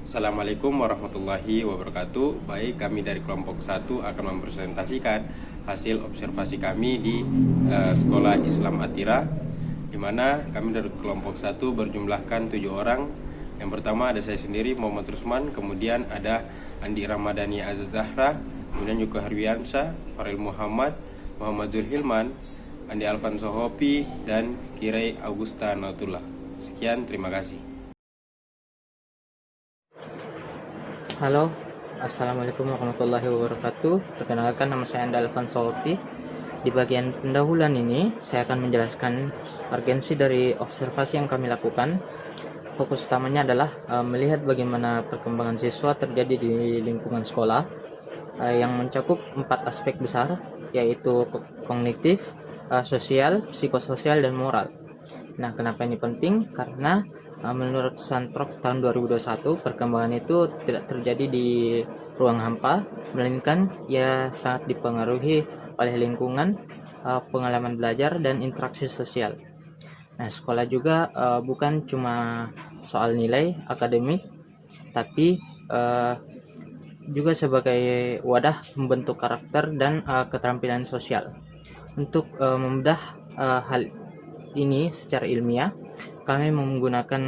Assalamualaikum warahmatullahi wabarakatuh. Baik, kami dari kelompok 1 akan mempresentasikan hasil observasi kami di Sekolah Islam Atira, di mana kami dari kelompok 1 berjumlahkan 7 orang. Yang pertama ada saya sendiri, Muhammad Rusman, kemudian ada Andi Ramadhani Aziz Zahra, kemudian Yuka Harwiansa, Faril Muhammad, Muhammad Zulhilman, Andi Alfonso Hopi, dan Kirai Augusta Nautullah. Sekian, terima kasih. Halo, Assalamualaikum warahmatullahi wabarakatuh. Perkenalkan, nama saya Andi Alfonso Hopi. Di bagian pendahuluan ini, saya akan menjelaskan urgensi dari observasi yang kami lakukan. Fokus utamanya adalah melihat bagaimana perkembangan siswa terjadi di lingkungan sekolah yang mencakup 4 aspek besar, yaitu kognitif, sosial, psikososial, dan moral. Nah, kenapa ini penting? Karena menurut Santrok tahun 2021, perkembangan itu tidak terjadi di ruang hampa, melainkan ia sangat dipengaruhi oleh lingkungan, pengalaman belajar, dan interaksi sosial. Nah, sekolah juga bukan cuma soal nilai akademik, tapi juga sebagai wadah membentuk karakter dan keterampilan sosial. Untuk membedah hal ini secara ilmiah, kami menggunakan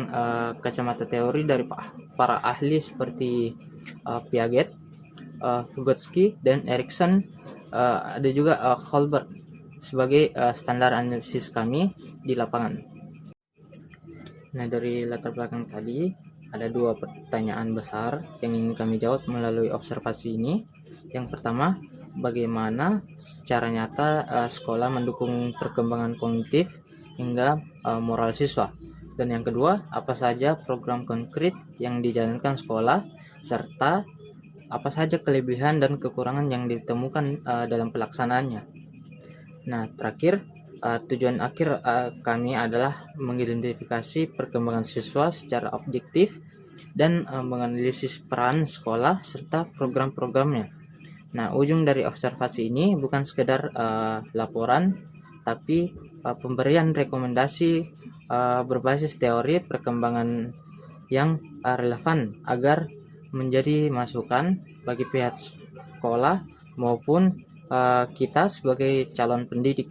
kacamata teori dari para ahli seperti Piaget, Vygotsky, dan Erikson. Ada juga Holberg sebagai standar analisis kami di lapangan. Nah, dari latar belakang tadi ada 2 pertanyaan besar yang ingin kami jawab melalui observasi ini. Yang pertama, bagaimana secara nyata sekolah mendukung perkembangan kognitif hingga moral siswa. Dan yang kedua, apa saja program konkret yang dijalankan sekolah, serta apa saja kelebihan dan kekurangan yang ditemukan dalam pelaksanaannya. Nah, terakhir, tujuan akhir kami adalah mengidentifikasi perkembangan siswa secara objektif dan menganalisis peran sekolah serta program-programnya. Nah, ujung dari observasi ini bukan sekedar laporan, tapi pemberian rekomendasi berbasis teori perkembangan yang relevan agar menjadi masukan bagi pihak sekolah maupun kita sebagai calon pendidik.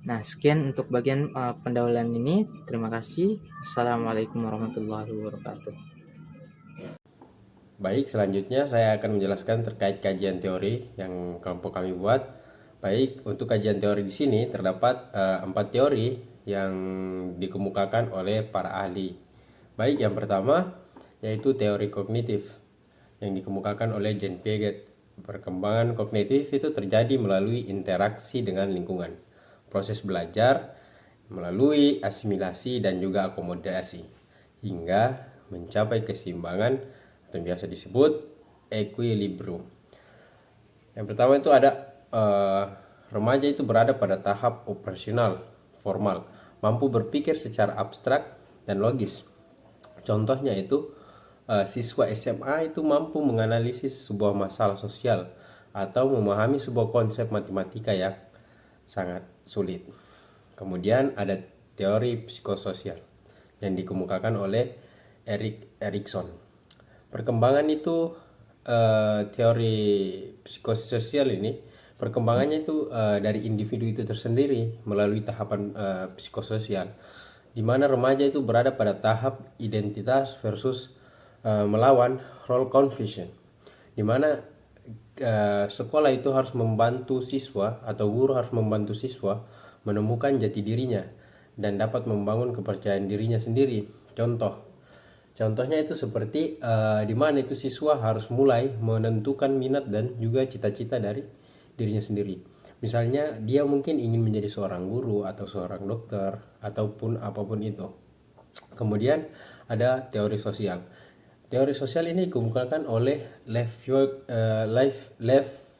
Nah, sekian untuk bagian pendahuluan ini. Terima kasih. Assalamualaikum warahmatullahi wabarakatuh. Baik, selanjutnya saya akan menjelaskan terkait kajian teori yang kelompok kami buat. Baik, untuk kajian teori di sini terdapat 4 teori yang dikemukakan oleh para ahli. Baik, yang pertama yaitu teori kognitif yang dikemukakan oleh Jean Piaget. Perkembangan kognitif itu terjadi melalui interaksi dengan lingkungan, proses belajar melalui asimilasi dan juga akomodasi hingga mencapai keseimbangan atau biasa disebut equilibrium. Yang pertama itu ada remaja itu berada pada tahap operasional formal, mampu berpikir secara abstrak dan logis. Contohnya itu siswa SMA itu mampu menganalisis sebuah masalah sosial atau memahami sebuah konsep matematika yang sangat sulit. Kemudian ada teori psikososial yang dikemukakan oleh Erikson. Perkembangan itu teori psikososial ini perkembangannya itu dari individu itu tersendiri melalui tahapan psikososial, di mana remaja itu berada pada tahap identitas versus melawan role confusion, di mana sekolah itu harus membantu siswa atau guru harus membantu siswa menemukan jati dirinya dan dapat membangun kepercayaan dirinya sendiri. Contohnya itu seperti di mana itu siswa harus mulai menentukan minat dan juga cita-cita dari dirinya sendiri. Misalnya dia mungkin ingin menjadi seorang guru atau seorang dokter ataupun apapun itu. Kemudian ada teori sosial. Teori sosial ini dikemukakan oleh Lev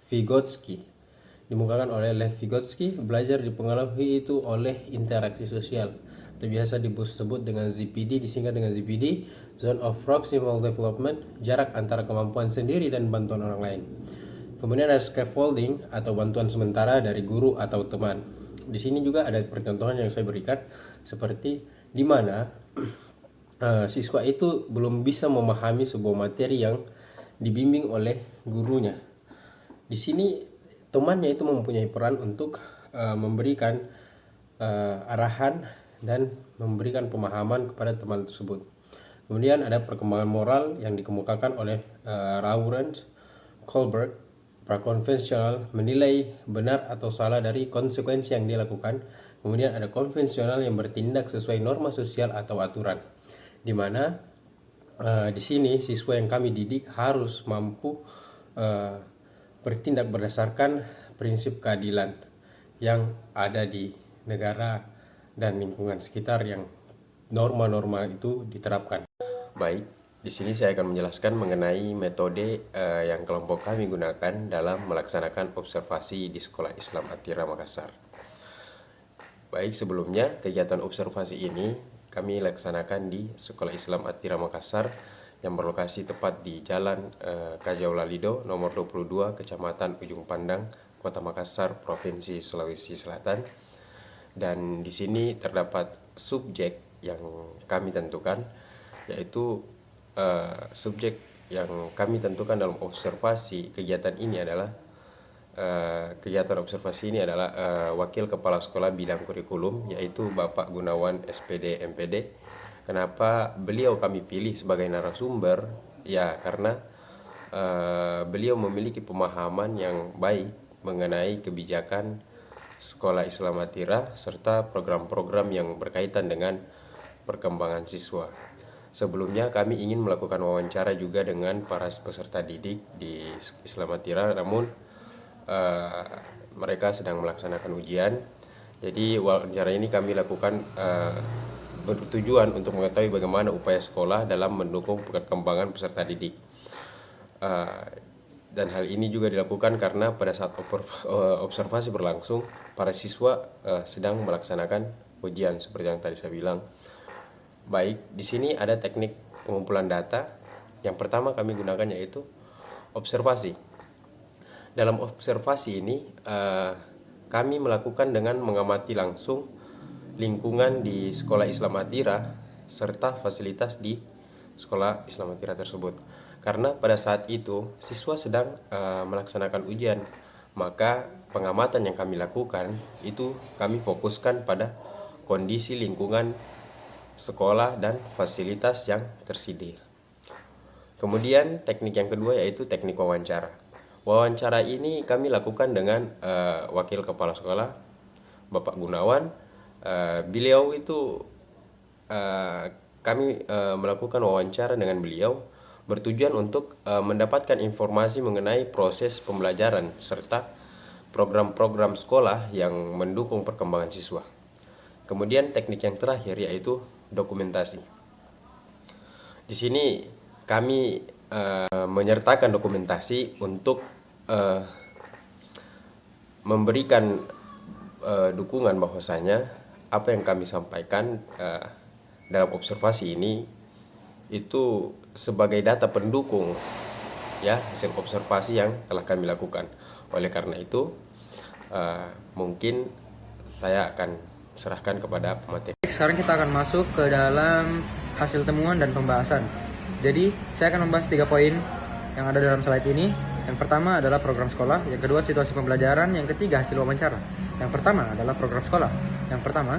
Vygotsky. Belajar dipengaruhi itu oleh interaksi sosial, atau biasa disebut dengan ZPD, disingkat dengan ZPD, Zone of Proximal Development, jarak antara kemampuan sendiri dan bantuan orang lain. Kemudian ada scaffolding atau bantuan sementara dari guru atau teman. Di sini juga ada percontohan yang saya berikan, seperti di mana siswa itu belum bisa memahami sebuah materi yang dibimbing oleh gurunya. Di sini temannya itu mempunyai peran untuk memberikan arahan dan memberikan pemahaman kepada teman tersebut. Kemudian ada perkembangan moral yang dikemukakan oleh Lawrence Kohlberg. Prakonvensional menilai benar atau salah dari konsekuensi yang dia lakukan. Kemudian ada konvensional yang bertindak sesuai norma sosial atau aturan, di mana di sini siswa yang kami didik harus mampu bertindak berdasarkan prinsip keadilan yang ada di negara dan lingkungan sekitar yang norma-norma itu diterapkan. Baik, di sini saya akan menjelaskan mengenai metode yang kelompok kami gunakan dalam melaksanakan observasi di Sekolah Islam Atira Makassar. Baik, sebelumnya kegiatan observasi ini kami laksanakan di Sekolah Islam Atira Makassar yang berlokasi tepat di Jalan Kajau Lalido nomor 22, Kecamatan Ujung Pandang, Kota Makassar, Provinsi Sulawesi Selatan. Dan di sini terdapat subjek yang kami tentukan, yaitu subjek yang kami tentukan dalam observasi kegiatan ini adalah kegiatan observasi ini adalah Wakil Kepala Sekolah Bidang Kurikulum, yaitu Bapak Gunawan SPD MPD. Kenapa beliau kami pilih sebagai narasumber? Ya, karena beliau memiliki pemahaman yang baik mengenai kebijakan Sekolah Islam Atira serta program-program yang berkaitan dengan perkembangan siswa. Sebelumnya kami ingin melakukan wawancara juga dengan para peserta didik di Islam Atira, namun mereka sedang melaksanakan ujian. Jadi wawancara ini kami lakukan bertujuan untuk mengetahui bagaimana upaya sekolah dalam mendukung perkembangan peserta didik. Dan hal ini juga dilakukan karena pada saat observasi berlangsung, para siswa sedang melaksanakan ujian seperti yang tadi saya bilang. Baik, di sini ada teknik pengumpulan data. Yang pertama kami gunakan yaitu observasi. Dalam observasi ini kami melakukan dengan mengamati langsung lingkungan di Sekolah Islam Atira serta fasilitas di Sekolah Islam Atira tersebut. Karena pada saat itu siswa sedang melaksanakan ujian, maka pengamatan yang kami lakukan itu kami fokuskan pada kondisi lingkungan sekolah dan fasilitas yang tersedia. Kemudian teknik yang kedua yaitu teknik wawancara. Wawancara ini kami lakukan dengan Wakil Kepala Sekolah Bapak Gunawan. Beliau itu kami melakukan wawancara dengan beliau bertujuan untuk mendapatkan informasi mengenai proses pembelajaran serta program-program sekolah yang mendukung perkembangan siswa. Kemudian teknik yang terakhir yaitu dokumentasi. Di sini kami menyertakan dokumentasi untuk memberikan dukungan bahwasanya apa yang kami sampaikan dalam observasi ini itu sebagai data pendukung ya hasil observasi yang telah kami lakukan. Oleh karena itu mungkin saya akan serahkan kepada pemateri. Sekarang kita akan masuk ke dalam hasil temuan dan pembahasan. Jadi saya akan membahas 3 poin yang ada dalam slide ini. Yang pertama adalah program sekolah, yang kedua situasi pembelajaran, yang ketiga hasil wawancara. Yang pertama adalah program sekolah. Yang pertama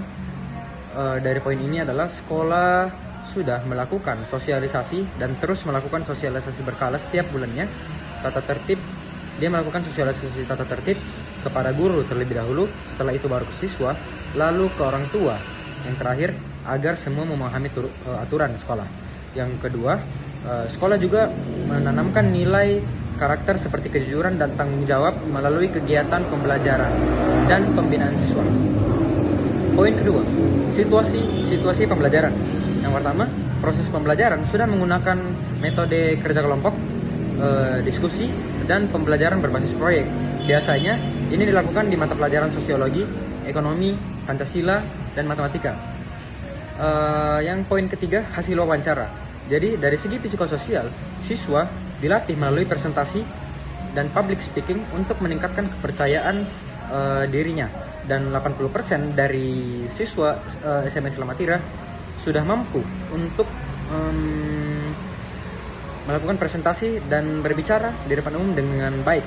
dari poin ini adalah sekolah sudah melakukan sosialisasi dan terus melakukan sosialisasi berkala setiap bulannya. Tata tertib, dia melakukan sosialisasi tata tertib kepada guru terlebih dahulu, setelah itu baru ke siswa, lalu ke orang tua. Yang terakhir, agar semua memahami aturan sekolah. Yang kedua, sekolah juga menanamkan nilai karakter seperti kejujuran dan tanggung jawab melalui kegiatan pembelajaran dan pembinaan siswa. Poin kedua, situasi pembelajaran. Yang pertama, proses pembelajaran sudah menggunakan metode kerja kelompok, diskusi, dan pembelajaran berbasis proyek. Biasanya ini dilakukan di mata pelajaran sosiologi, ekonomi, Pancasila, dan matematika. Yang poin ketiga, hasil wawancara. Jadi dari segi psikososial, siswa dilatih melalui presentasi dan public speaking untuk meningkatkan kepercayaan dirinya. Dan 80% dari siswa SMA Islam Atira sudah mampu untuk melakukan presentasi dan berbicara di depan umum dengan baik.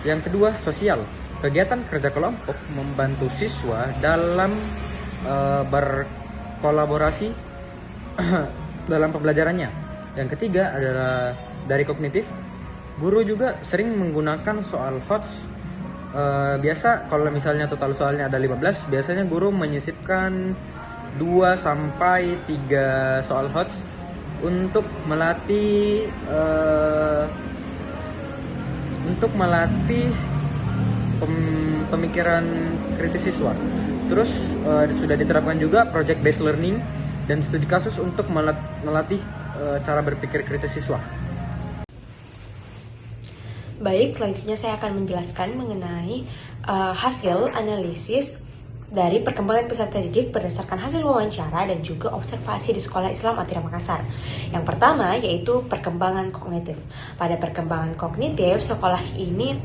Yang kedua, sosial. Kegiatan kerja kelompok membantu siswa dalam berkolaborasi dalam pembelajarannya. Yang ketiga adalah dari kognitif. Guru juga sering menggunakan soal HOTS. Biasa kalau misalnya total soalnya ada 15, biasanya guru menyisipkan 2 sampai 3 soal HOTS untuk melatih pemikiran kritis siswa. Terus sudah diterapkan juga project based learning dan studi kasus untuk melatih cara berpikir kritis siswa. Baik, selanjutnya saya akan menjelaskan mengenai hasil analisis dari perkembangan peserta didik berdasarkan hasil wawancara dan juga observasi di Sekolah Islam Atira Makassar. Yang pertama yaitu perkembangan kognitif. Pada perkembangan kognitif, sekolah ini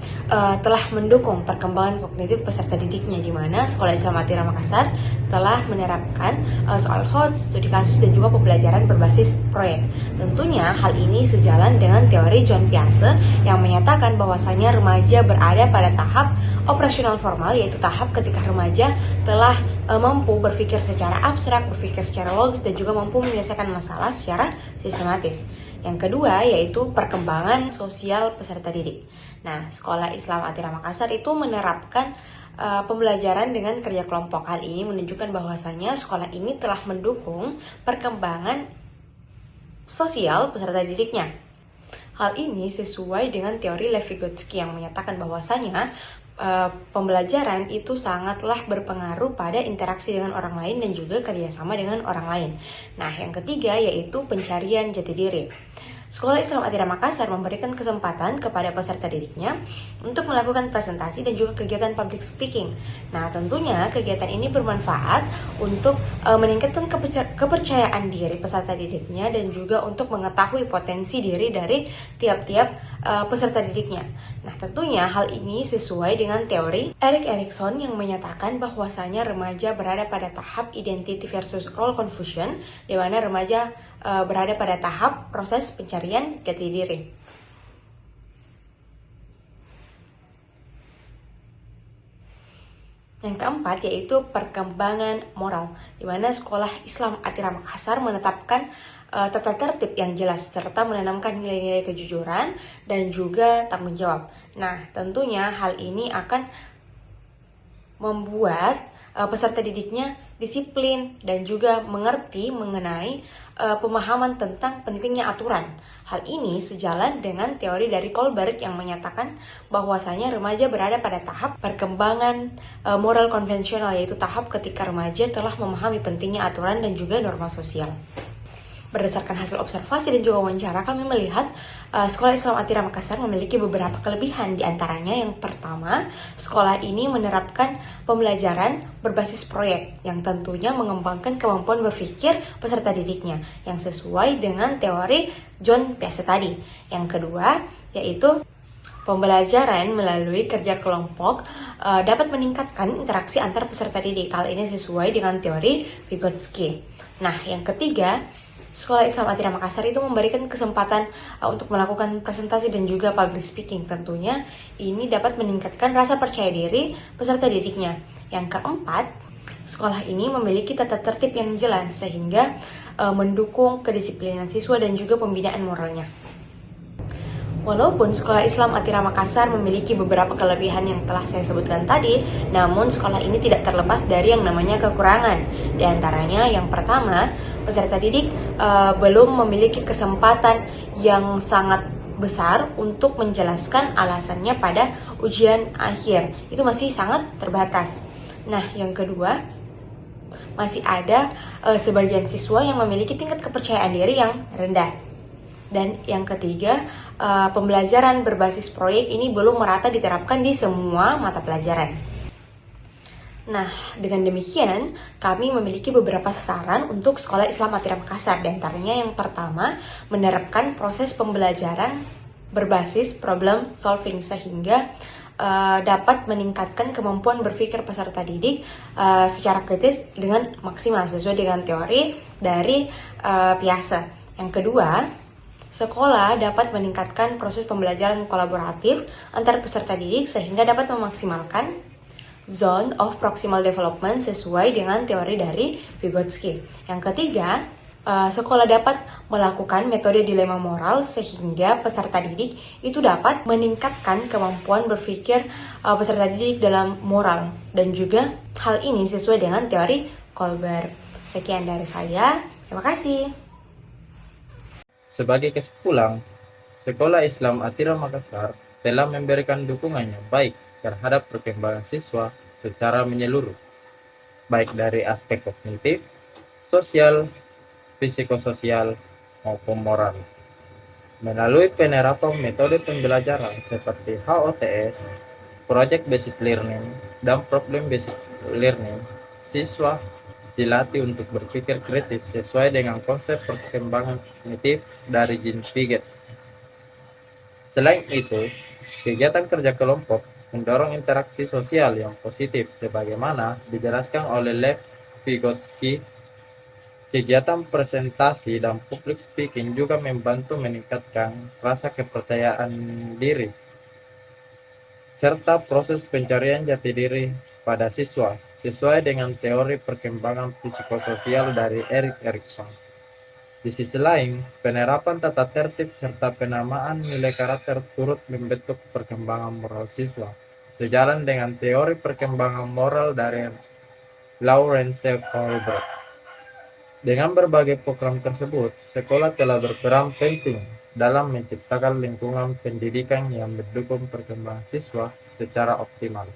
telah mendukung perkembangan kognitif peserta didiknya, di mana Sekolah Islam Atira Makassar telah menerapkan soal HOTS, studi kasus, dan juga pembelajaran berbasis proyek. Tentunya hal ini sejalan dengan teori John Piaget yang menyatakan bahwasanya remaja berada pada tahap operasional formal, yaitu tahap ketika remaja telah mampu berpikir secara abstrak, berpikir secara logis, dan juga mampu menyelesaikan masalah secara sistematis. Yang kedua yaitu perkembangan sosial peserta didik. Nah, Sekolah Islam Atira Makassar itu menerapkan pembelajaran dengan kerja kelompok. Hal ini menunjukkan bahwasanya sekolah ini telah mendukung perkembangan sosial peserta didiknya. Hal ini sesuai dengan teori Lev Vygotsky yang menyatakan bahwasanya pembelajaran itu sangatlah berpengaruh pada interaksi dengan orang lain dan juga kerjasama dengan orang lain. Nah, yang ketiga yaitu pencarian jati diri. Sekolah Islam Atira Makassar memberikan kesempatan kepada peserta didiknya untuk melakukan presentasi dan juga kegiatan public speaking. Nah, tentunya kegiatan ini bermanfaat untuk meningkatkan kepercayaan diri peserta didiknya dan juga untuk mengetahui potensi diri dari tiap-tiap peserta didiknya. Nah, tentunya hal ini sesuai dengan teori Erik Erikson yang menyatakan bahwasanya remaja berada pada tahap identity versus role confusion, di mana remaja berada pada tahap proses pencarian jati diri. Yang keempat yaitu perkembangan moral, di mana Sekolah Islam Atira Makassar menetapkan tata tertib yang jelas serta menanamkan nilai-nilai kejujuran dan juga tanggung jawab. Nah, tentunya hal ini akan membuat peserta didiknya disiplin dan juga mengerti mengenai pemahaman tentang pentingnya aturan. Hal ini sejalan dengan teori dari Kohlberg yang menyatakan bahwasanya remaja berada pada tahap perkembangan moral konvensional, yaitu tahap ketika remaja telah memahami pentingnya aturan dan juga norma sosial. Berdasarkan hasil observasi dan juga wawancara, kami melihat Sekolah Islam Atira Makassar memiliki beberapa kelebihan. Di antaranya yang pertama, sekolah ini menerapkan pembelajaran berbasis proyek yang tentunya mengembangkan kemampuan berpikir peserta didiknya yang sesuai dengan teori John Piaget tadi. Yang kedua, yaitu pembelajaran melalui kerja kelompok dapat meningkatkan interaksi antar peserta didik. Hal ini sesuai dengan teori Vygotsky. Nah, yang ketiga, Sekolah Islam Atira Makassar itu memberikan kesempatan untuk melakukan presentasi dan juga public speaking. Tentunya ini dapat meningkatkan rasa percaya diri peserta didiknya. Yang keempat, sekolah ini memiliki tata tertib yang jelas sehingga mendukung kedisiplinan siswa dan juga pembinaan moralnya. Walaupun Sekolah Islam Atira Makassar memiliki beberapa kelebihan yang telah saya sebutkan tadi, namun sekolah ini tidak terlepas dari yang namanya kekurangan. Di antaranya yang pertama, peserta didik belum memiliki kesempatan yang sangat besar untuk menjelaskan alasannya pada ujian akhir. Itu masih sangat terbatas. Nah, yang kedua, masih ada sebagian siswa yang memiliki tingkat kepercayaan diri yang rendah. Dan yang ketiga, pembelajaran berbasis proyek ini belum merata diterapkan di semua mata pelajaran. Nah, dengan demikian, kami memiliki beberapa saran untuk Sekolah Islam Atira Makassar. Di antaranya yang pertama, menerapkan proses pembelajaran berbasis problem solving sehingga dapat meningkatkan kemampuan berpikir peserta didik secara kritis dengan maksimal sesuai dengan teori dari Piaget. Yang kedua, sekolah dapat meningkatkan proses pembelajaran kolaboratif antar peserta didik sehingga dapat memaksimalkan zone of proximal development sesuai dengan teori dari Vygotsky. Yang ketiga, sekolah dapat melakukan metode dilema moral sehingga peserta didik itu dapat meningkatkan kemampuan berpikir peserta didik dalam moral, dan juga hal ini sesuai dengan teori Kolber. Sekian dari saya, terima kasih. Sebagai kesimpulan, Sekolah Islam Atira Makassar telah memberikan dukungannya baik terhadap perkembangan siswa secara menyeluruh, baik dari aspek kognitif, sosial, psikososial, maupun moral. Melalui penerapan metode pembelajaran seperti HOTS, Project Based Learning, dan Problem Based Learning, siswa dilatih untuk berpikir kritis sesuai dengan konsep perkembangan kognitif dari Jean Piaget. Selain itu, kegiatan kerja kelompok mendorong interaksi sosial yang positif sebagaimana dijelaskan oleh Lev Vygotsky. Kegiatan presentasi dan public speaking juga membantu meningkatkan rasa kepercayaan diri serta proses pencarian jati diri pada siswa sesuai dengan teori perkembangan psikososial dari Erik Erikson. Di sisi lain, penerapan tata tertib serta penamaan nilai karakter turut membentuk perkembangan moral siswa, sejalan dengan teori perkembangan moral dari Lawrence Kohlberg. Dengan berbagai program tersebut, sekolah telah berperan penting dalam menciptakan lingkungan pendidikan yang mendukung perkembangan siswa secara optimal.